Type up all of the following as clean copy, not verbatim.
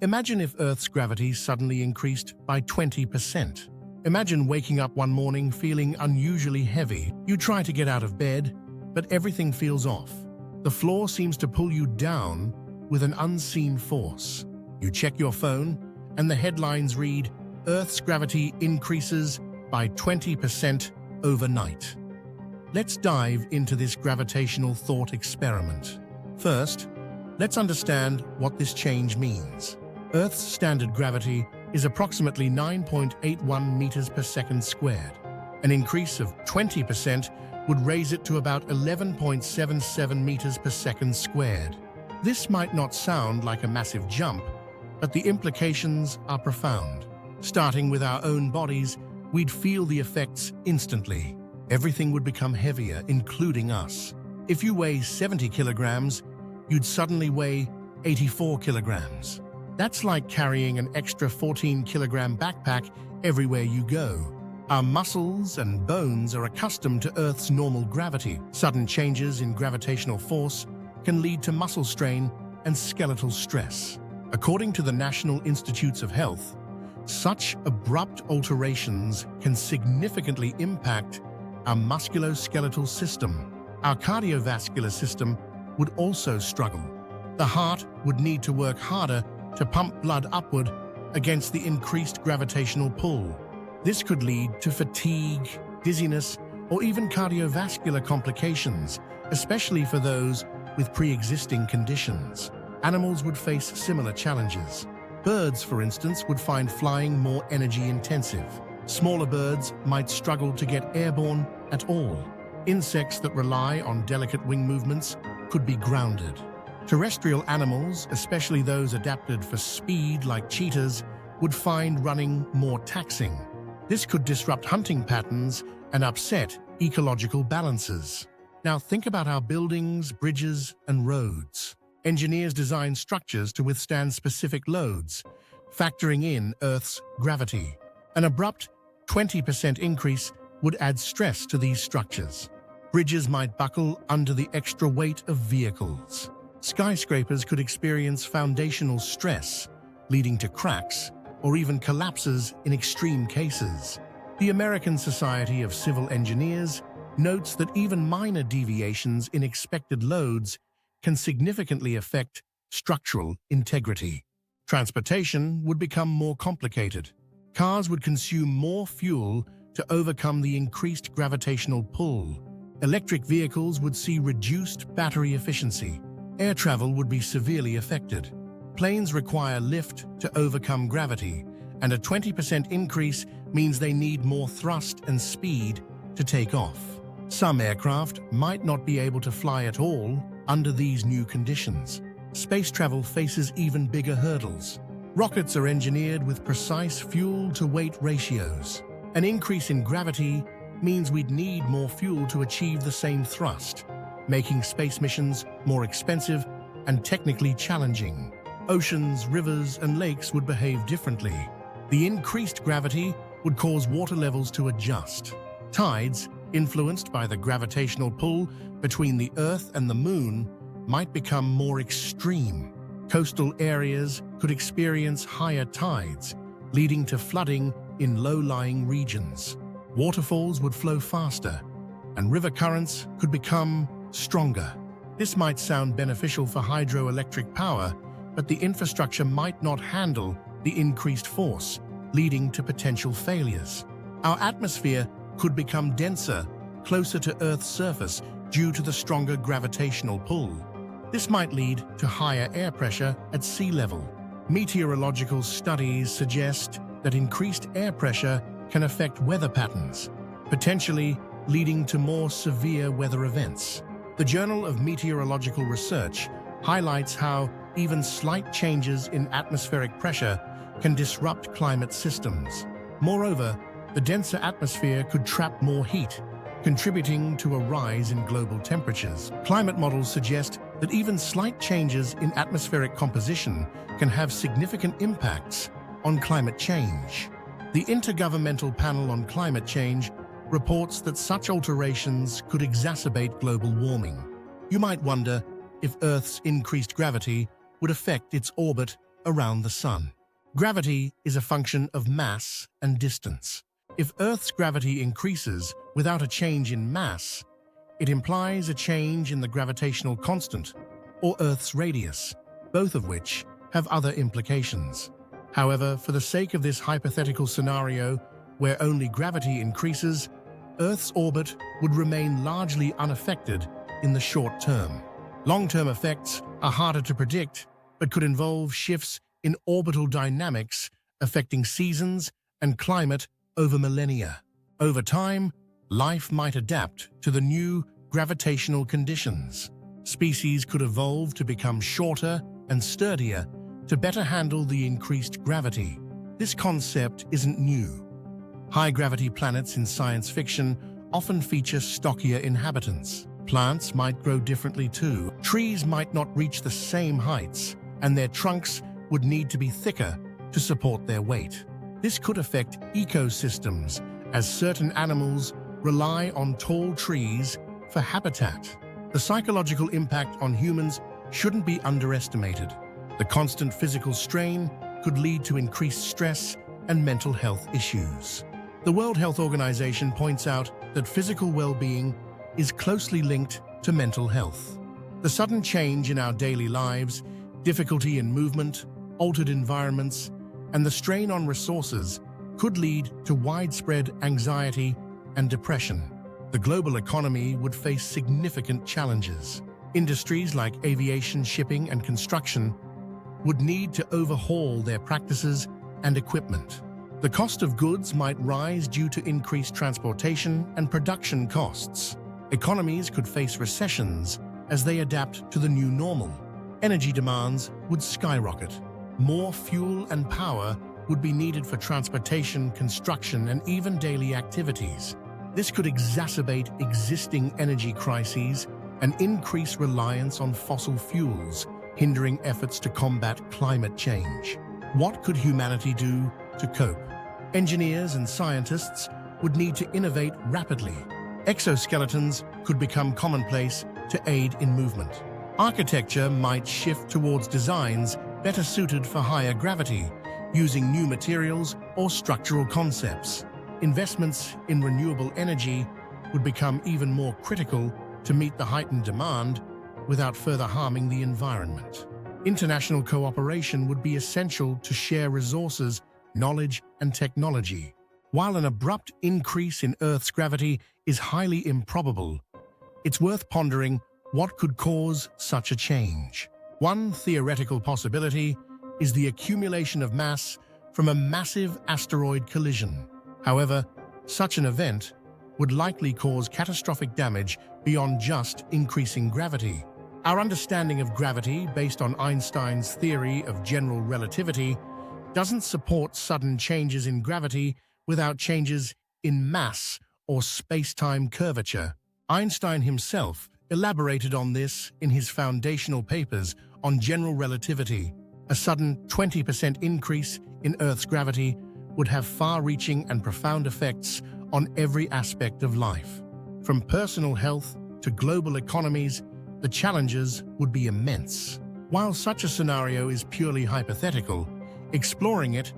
Imagine if Earth's gravity suddenly increased by 20%. Imagine waking up one morning feeling unusually heavy. You try to get out of bed, but everything feels off. The floor seems to pull you down with an unseen force. You check your phone, and the headlines read, "Earth's gravity increases by 20% overnight." Let's dive into this gravitational thought experiment. First, let's understand what this change means. Earth's standard gravity is approximately 9.81 meters per second squared. An increase of 20% would raise it to about 11.77 meters per second squared. This might not sound like a massive jump, but the implications are profound. Starting with our own bodies, we'd feel the effects instantly. Everything would become heavier, including us. If you weigh 70 kilograms, you'd suddenly weigh 84 kilograms. That's like carrying an extra 14-kilogram backpack everywhere you go. Our muscles and bones are accustomed to Earth's normal gravity. Sudden changes in gravitational force can lead to muscle strain and skeletal stress. According to the National Institutes of Health, such abrupt alterations can significantly impact our musculoskeletal system. Our cardiovascular system would also struggle. The heart would need to work harder to pump blood upward against the increased gravitational pull. This could lead to fatigue, dizziness, or even cardiovascular complications, especially for those with pre-existing conditions. Animals would face similar challenges. Birds, for instance, would find flying more energy-intensive. Smaller birds might struggle to get airborne at all. Insects that rely on delicate wing movements could be grounded. Terrestrial animals, especially those adapted for speed like cheetahs, would find running more taxing. This could disrupt hunting patterns and upset ecological balances. Now think about our buildings, bridges, and roads. Engineers design structures to withstand specific loads, factoring in Earth's gravity. An abrupt 20% increase would add stress to these structures. Bridges might buckle under the extra weight of vehicles. Skyscrapers could experience foundational stress, leading to cracks or even collapses in extreme cases. The American Society of Civil Engineers notes that even minor deviations in expected loads can significantly affect structural integrity. Transportation would become more complicated. Cars would consume more fuel to overcome the increased gravitational pull. Electric vehicles would see reduced battery efficiency. Air travel would be severely affected. Planes require lift to overcome gravity, and a 20% increase means they need more thrust and speed to take off. Some aircraft might not be able to fly at all under these new conditions. Space travel faces even bigger hurdles. Rockets are engineered with precise fuel-to-weight ratios. An increase in gravity means we'd need more fuel to achieve the same thrust, making space missions more expensive and technically challenging. Oceans, rivers, and lakes would behave differently. The increased gravity would cause water levels to adjust. Tides, influenced by the gravitational pull between the Earth and the Moon, might become more extreme. Coastal areas could experience higher tides, leading to flooding in low-lying regions. Waterfalls would flow faster, and river currents could become stronger. This might sound beneficial for hydroelectric power, but the infrastructure might not handle the increased force, leading to potential failures. Our atmosphere could become denser, closer to Earth's surface due to the stronger gravitational pull. This might lead to higher air pressure at sea level. Meteorological studies suggest that increased air pressure can affect weather patterns, potentially leading to more severe weather events. The Journal of Meteorological Research highlights how even slight changes in atmospheric pressure can disrupt climate systems. Moreover, the denser atmosphere could trap more heat, contributing to a rise in global temperatures. Climate models suggest that even slight changes in atmospheric composition can have significant impacts on climate change. The Intergovernmental Panel on Climate Change reports that such alterations could exacerbate global warming. You might wonder if Earth's increased gravity would affect its orbit around the Sun. Gravity is a function of mass and distance. If Earth's gravity increases without a change in mass, it implies a change in the gravitational constant, or Earth's radius, both of which have other implications. However, for the sake of this hypothetical scenario, where only gravity increases, Earth's orbit would remain largely unaffected in the short term. Long-term effects are harder to predict, but could involve shifts in orbital dynamics affecting seasons and climate over millennia. Over time, life might adapt to the new gravitational conditions. Species could evolve to become shorter and sturdier to better handle the increased gravity. This concept isn't new. High-gravity planets in science fiction often feature stockier inhabitants. Plants might grow differently too. Trees might not reach the same heights, and their trunks would need to be thicker to support their weight. This could affect ecosystems, as certain animals rely on tall trees for habitat. The psychological impact on humans shouldn't be underestimated. The constant physical strain could lead to increased stress and mental health issues. The World Health Organization points out that physical well-being is closely linked to mental health. The sudden change in our daily lives, difficulty in movement, altered environments, and the strain on resources could lead to widespread anxiety and depression. The global economy would face significant challenges. Industries like aviation, shipping, and construction would need to overhaul their practices and equipment. The cost of goods might rise due to increased transportation and production costs. Economies could face recessions as they adapt to the new normal. Energy demands would skyrocket. More fuel and power would be needed for transportation, construction, and even daily activities. This could exacerbate existing energy crises and increase reliance on fossil fuels, hindering efforts to combat climate change. What could humanity do to cope? Engineers and scientists would need to innovate rapidly. Exoskeletons could become commonplace to aid in movement. Architecture might shift towards designs better suited for higher gravity, using new materials or structural concepts. Investments in renewable energy would become even more critical to meet the heightened demand without further harming the environment. International cooperation would be essential to share resources, knowledge, and technology. While an abrupt increase in Earth's gravity is highly improbable, it's worth pondering what could cause such a change. One theoretical possibility is the accumulation of mass from a massive asteroid collision. However, such an event would likely cause catastrophic damage beyond just increasing gravity. Our understanding of gravity, based on Einstein's theory of general relativity, doesn't support sudden changes in gravity without changes in mass or space-time curvature. Einstein himself elaborated on this in his foundational papers on general relativity. A sudden 20% increase in Earth's gravity would have far-reaching and profound effects on every aspect of life. From personal health to global economies, the challenges would be immense. While such a scenario is purely hypothetical, exploring it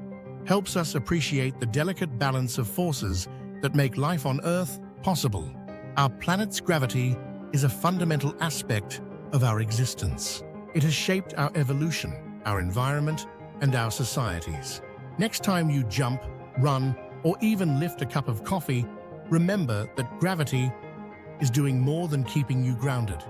helps us appreciate the delicate balance of forces that make life on Earth possible. Our planet's gravity is a fundamental aspect of our existence. It has shaped our evolution, our environment, and our societies. Next time you jump, run, or even lift a cup of coffee, remember that gravity is doing more than keeping you grounded.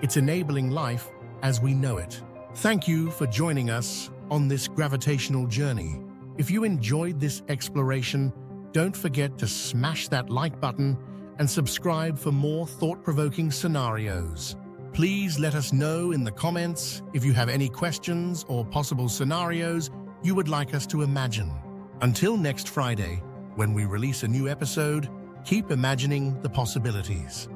It's enabling life as we know it. Thank you for joining us on this gravitational journey. If you enjoyed this exploration, don't forget to smash that like button and subscribe for more thought-provoking scenarios. Please let us know in the comments if you have any questions or possible scenarios you would like us to imagine. Until next Friday, when we release a new episode, keep imagining the possibilities.